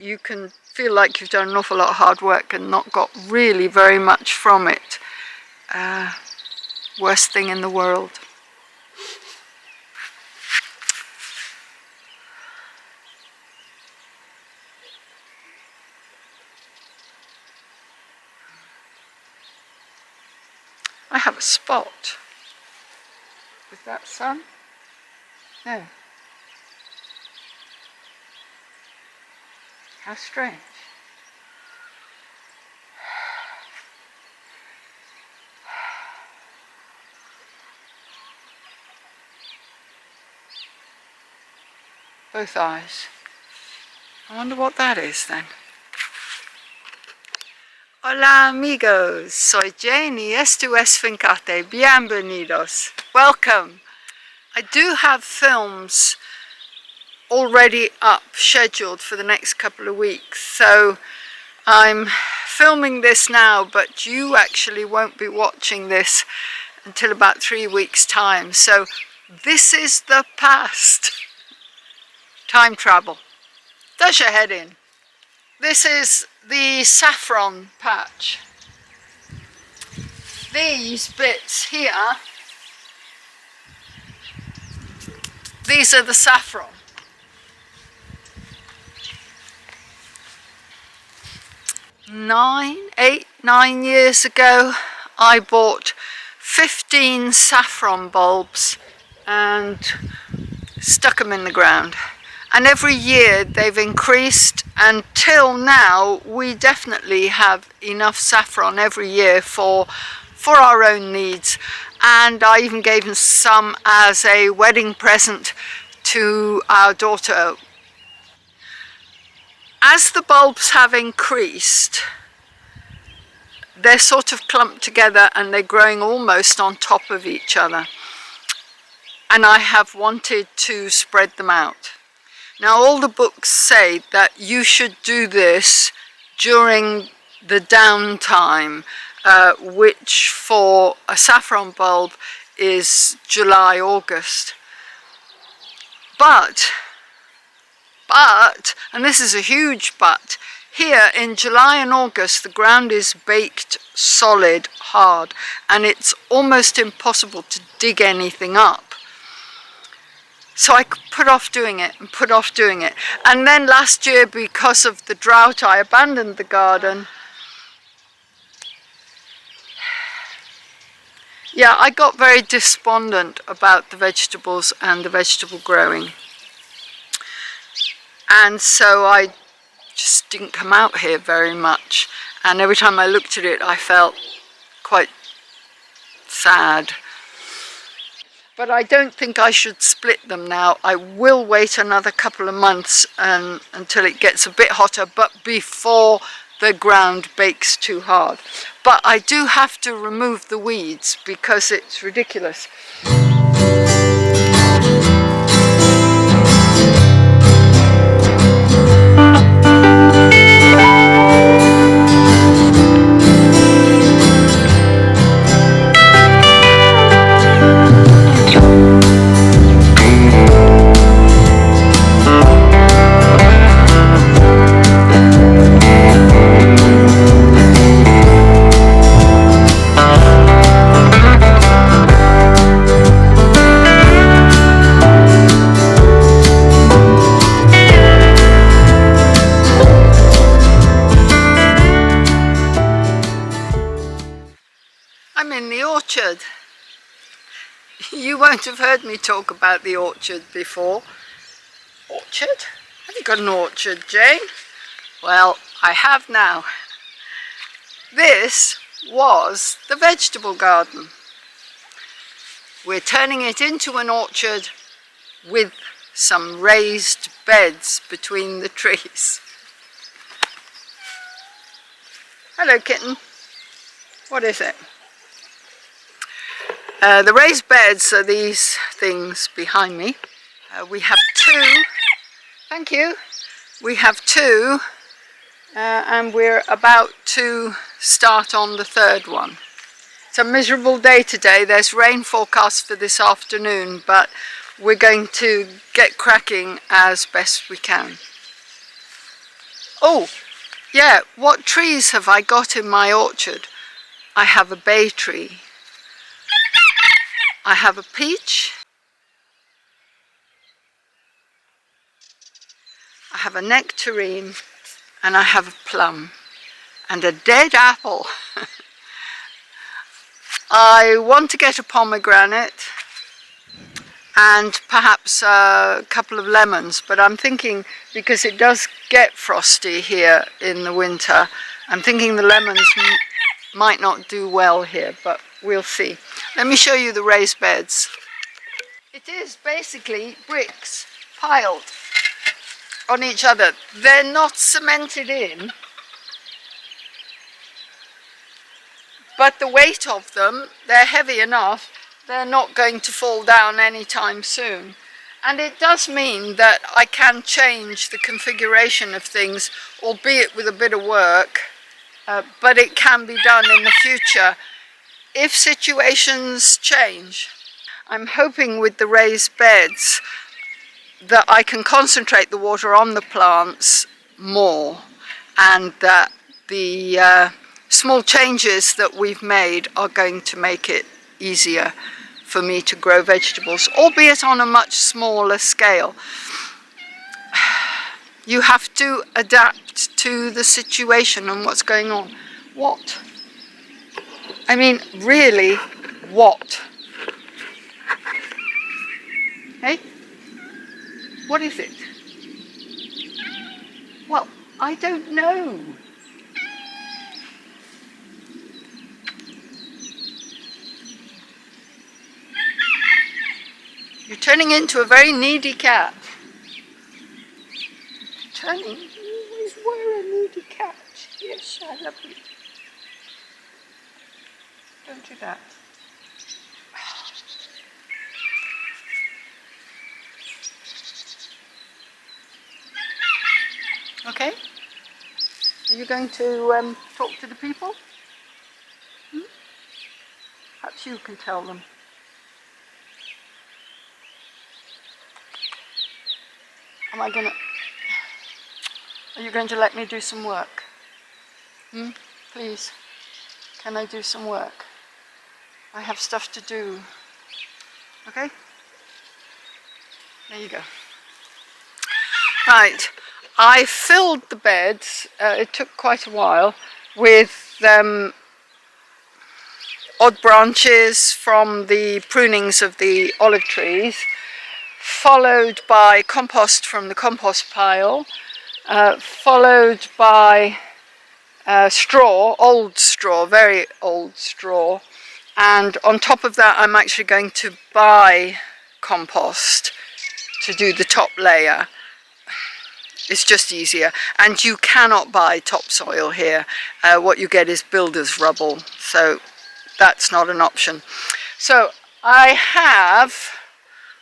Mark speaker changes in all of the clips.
Speaker 1: you can feel like you've done an awful lot of hard work and not got really very much from it. Worst thing in the world. I have a spot. Is that sun? No. How strange. Both eyes. I wonder what that is then. Hola amigos, soy Jane y esto es Fincate. Bienvenidos. Welcome. I do have films already up, scheduled for the next couple of weeks, so I'm filming this now, but you actually won't be watching this until about 3 weeks time. So this is the past. Time travel. Does your head in. This is the saffron patch. These bits here, these are the saffron. 9 years ago, I bought 15 saffron bulbs and stuck them in the ground. And every year they've increased until now. We definitely have enough saffron every year for our own needs. And I even gave them some as a wedding present to our daughter. As the bulbs have increased, they're sort of clumped together and they're growing almost on top of each other. And I have wanted to spread them out. Now, all the books say that you should do this during the downtime, which for a saffron bulb is July, August. But, and this is a huge but, here in July and August the ground is baked solid, hard, and it's almost impossible to dig anything up. So I put off doing it and put off doing it. And then last year, because of the drought, I abandoned the garden. Yeah, I got very despondent about the vegetables and the vegetable growing. And so I just didn't come out here very much. And every time I looked at it, I felt quite sad. But I don't think I should split them now. I will wait another couple of months until it gets a bit hotter, but before the ground bakes too hard. But I do have to remove the weeds because it's ridiculous. I'm in the orchard. You won't have heard me talk about the orchard before. Orchard? Have you got an orchard, Jane? Well, I have now. This was the vegetable garden. We're turning it into an orchard with some raised beds between the trees. Hello, kitten. What is it? The raised beds are these things behind me. We have two. Thank you. We have two, and we're about to start on the third one. It's a miserable day today. There's rain forecast for this afternoon, but we're going to get cracking as best we can. Oh, yeah, what trees have I got in my orchard? I have a bay tree. I have a peach. I have a nectarine. And I have a plum. And a dead apple. I want to get a pomegranate. And perhaps a couple of lemons, but I'm thinking, because it does get frosty here in the winter, I'm thinking the lemons might not do well here, but we'll see. Let me show you the raised beds. It is basically bricks piled on each other. They're not cemented in, but the weight of them, they're heavy enough. They're not going to fall down anytime soon. And it does mean that I can change the configuration of things, albeit with a bit of work, but it can be done in the future if situations change. I'm hoping with the raised beds that I can concentrate the water on the plants more, and that the small changes that we've made are going to make it easier for me to grow vegetables, albeit on a much smaller scale. You have to adapt to the situation and what's going on. What? I mean, really, what? Hey? What is it? Well, I don't know. You're turning into a very needy cat. You always were a needy cat. Yes, I love you. Don't do that. Okay? Are you going to talk to the people? Perhaps you can tell them. Are you going to let me do some work? Please, can I do some work? I have stuff to do. Okay? There you go. Right, I filled the beds, it took quite a while, with odd branches from the prunings of the olive trees, followed by compost from the compost pile, followed by straw, old straw, very old straw, and on top of that I'm actually going to buy compost to do the top layer. It's just easier, and you cannot buy topsoil here. What you get is builder's rubble, so that's not an option. So I have,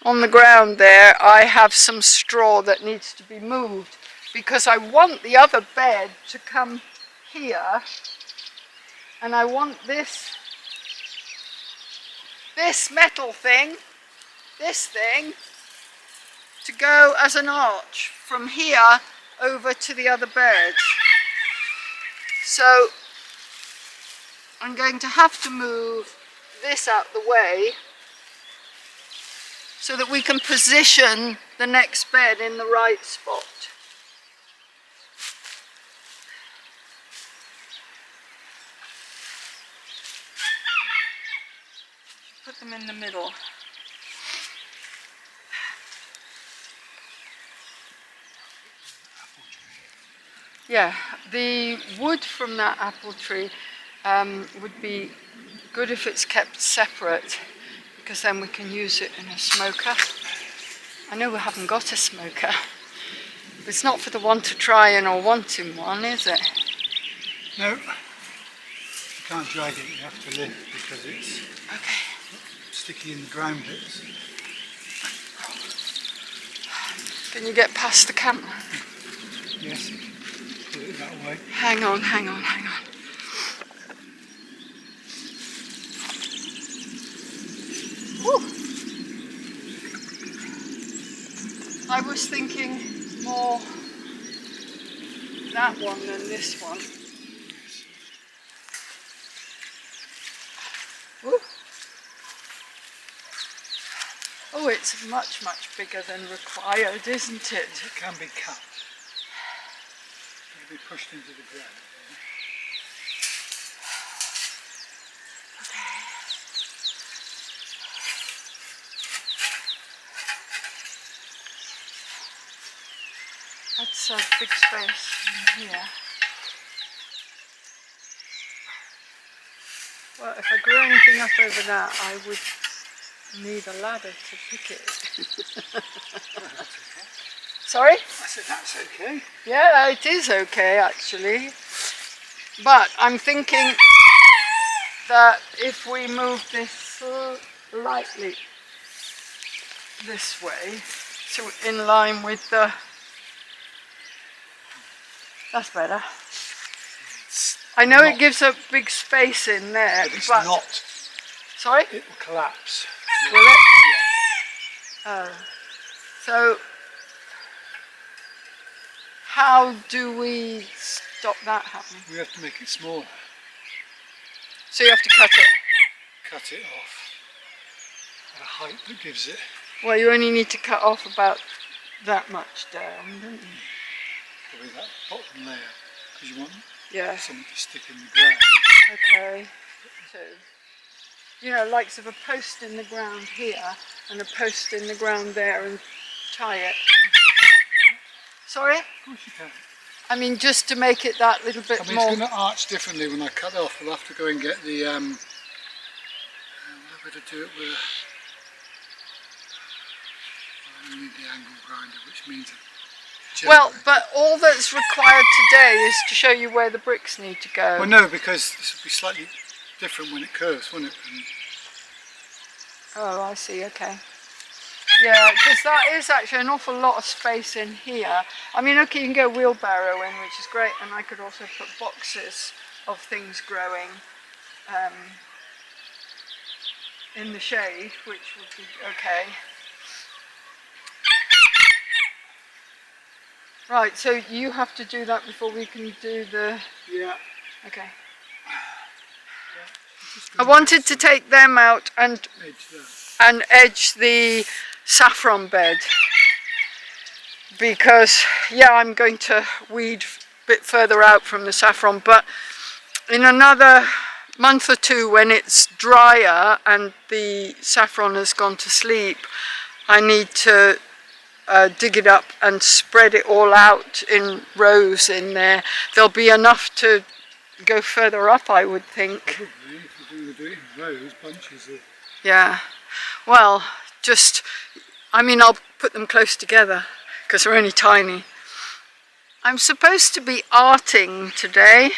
Speaker 1: on the ground there, I have some straw that needs to be moved, because I want the other bed to come here, and I want this metal thing, this thing, to go as an arch from here over to the other bed. So I'm going to have to move this out the way so that we can position the next bed in the right spot. Put them in the middle. Yeah, the wood from that apple tree would be good if it's kept separate, because then we can use it in a smoker. I know we haven't got a smoker. It's not for the want to try and or wanting one, is it?
Speaker 2: No. You can't drag it, you have to lift because it's sticky in the ground bits.
Speaker 1: Can you get past the camera?
Speaker 2: Yes, put it that way.
Speaker 1: Hang on. Whew. I was thinking more that that one than this one. Ooh. Oh, it's much, much bigger than required, isn't it?
Speaker 2: It can be cut. It can be pushed into the ground.
Speaker 1: Okay. That's a big space in here. Well, if I grew anything up over that, I would need a ladder to pick it.
Speaker 2: That's okay.
Speaker 1: Sorry?
Speaker 2: I said that's okay.
Speaker 1: Yeah, it is okay actually. But I'm thinking that if we move this slightly this way, so in line with the... That's better. I know it gives a big space in there,
Speaker 2: but it's
Speaker 1: but...
Speaker 2: not.
Speaker 1: Sorry?
Speaker 2: It will collapse.
Speaker 1: Will it?
Speaker 2: Yeah.
Speaker 1: Oh. So, how do we stop that happening?
Speaker 2: We have to make it smaller.
Speaker 1: So you have to cut it?
Speaker 2: Cut it off at a height that gives it.
Speaker 1: Well, you only need to cut off about that much down, don't you?
Speaker 2: Probably that bottom layer, because you want something to stick in the ground.
Speaker 1: Okay. So, you know, likes of a post in the ground here and a post in the ground there and tie it. Sorry?
Speaker 2: Of course you can.
Speaker 1: I mean, just to make it that little bit more...
Speaker 2: it's going to arch differently when I cut off. We'll have to go and get the... we'll have to do it with... I need the angle grinder, which means...
Speaker 1: Well, but all that's required today is to show you where the bricks need to go.
Speaker 2: Well, no, because this will be slightly different when it curves, won't it?
Speaker 1: Oh, I see, okay. Yeah, because that is actually an awful lot of space in here. I mean, okay, you can go wheelbarrow in, which is great, and I could also put boxes of things growing in the shade, which would be okay. Right, so you have to do that before we can do the...
Speaker 2: Yeah.
Speaker 1: Okay. I wanted to take them out and edge the saffron bed because, yeah, I'm going to weed a bit further out from the saffron, but in another month or two when it's drier and the saffron has gone to sleep, I need to dig it up and spread it all out in rows in there. There'll be enough to go further up, I would think.
Speaker 2: Probably, if you do it in rows, bunches of...
Speaker 1: Yeah, well, just, I mean, I'll put them close together because they're only tiny. I'm supposed to be arting today.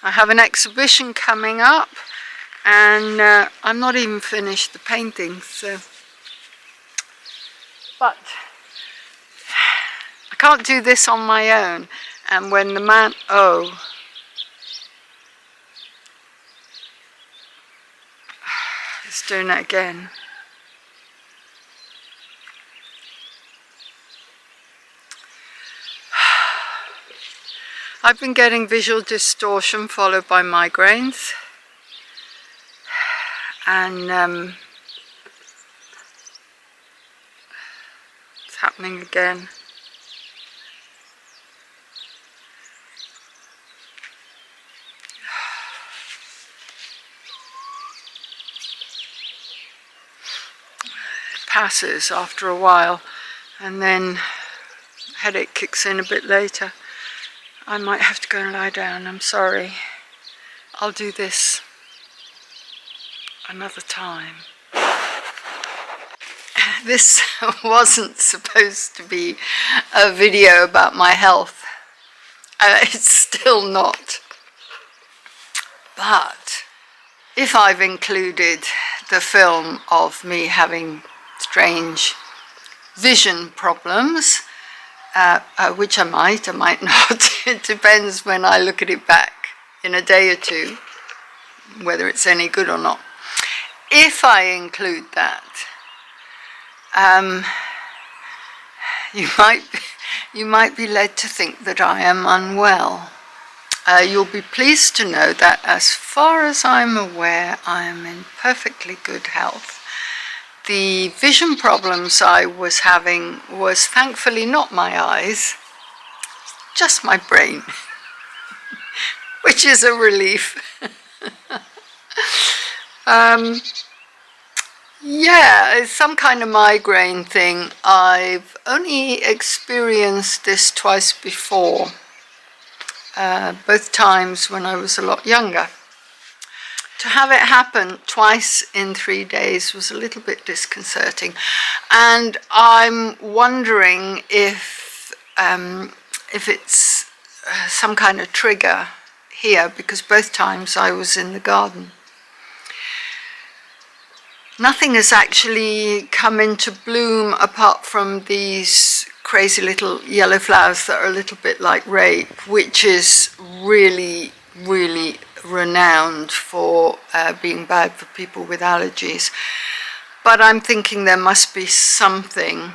Speaker 1: I have an exhibition coming up and I'm not even finished the painting, so... But I can't do this on my own, and when the man... Oh. It's doing it again. I've been getting visual distortion followed by migraines, and it's happening again. It passes after a while, and then headache kicks in a bit later. I might have to go and lie down, I'm sorry. I'll do this another time. This wasn't supposed to be a video about my health. It's still not. But if I've included the film of me having strange vision problems, which I might not. It depends when I look at it back in a day or two, whether it's any good or not. If I include that, you you might be led to think that I am unwell. You'll be pleased to know that as far as I'm aware, I am in perfectly good health. The vision problems I was having was thankfully not my eyes, just my brain, which is a relief. Yeah, it's some kind of migraine thing. I've only experienced this twice before, both times when I was a lot younger. To have it happen twice in 3 days was a little bit disconcerting, and I'm wondering if it's some kind of trigger here, because both times I was in the garden. Nothing has actually come into bloom apart from these crazy little yellow flowers that are a little bit like rape, which is really, really renowned for being bad for people with allergies. But I'm thinking there must be something.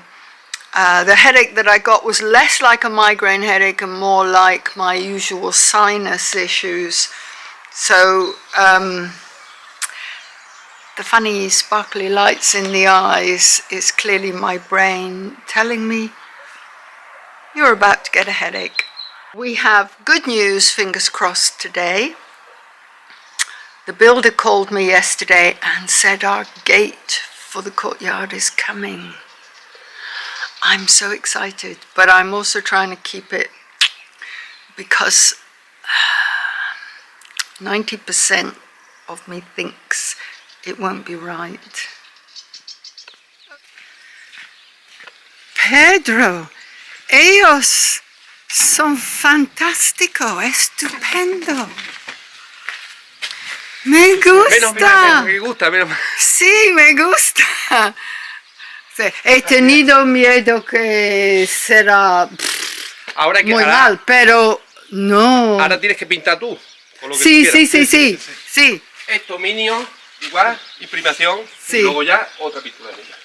Speaker 1: The headache that I got was less like a migraine headache and more like my usual sinus issues. So the funny sparkly lights in the eyes is clearly my brain telling me you're about to get a headache. We have good news, fingers crossed, today. The builder called me yesterday and said our gate for the courtyard is coming. I'm so excited, but I'm also trying to keep it, because 90% of me thinks it won't be right. Pedro, ellos son fantástico, estupendo. Me gusta.
Speaker 3: Me gusta, menos mal.
Speaker 1: Sí, me gusta. Sí, he tenido miedo que será
Speaker 3: Ahora que,
Speaker 1: muy
Speaker 3: ahora,
Speaker 1: mal, pero no.
Speaker 3: ahora tienes que pintar tú, con lo que
Speaker 1: Sí,
Speaker 3: tú
Speaker 1: sí,
Speaker 3: quieras.
Speaker 1: sí, sí, sí.
Speaker 3: Esto mínimo, igual, imprimación,
Speaker 1: Sí.
Speaker 3: y luego ya otra pintura de ella.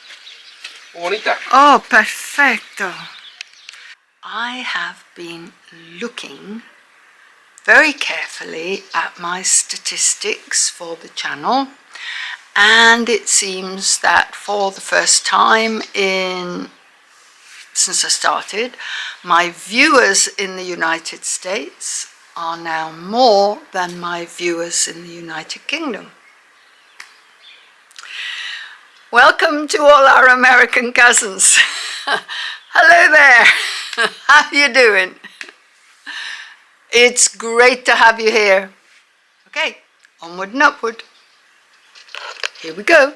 Speaker 3: Muy bonita.
Speaker 1: Oh, perfecto. I have been looking very carefully at my statistics for the channel, and it seems that for the first time since I started, my viewers in the United States are now more than my viewers in the United Kingdom. Welcome to all our American cousins. Hello there. How you doing? It's great to have you here. Okay, onward and upward. Here we go.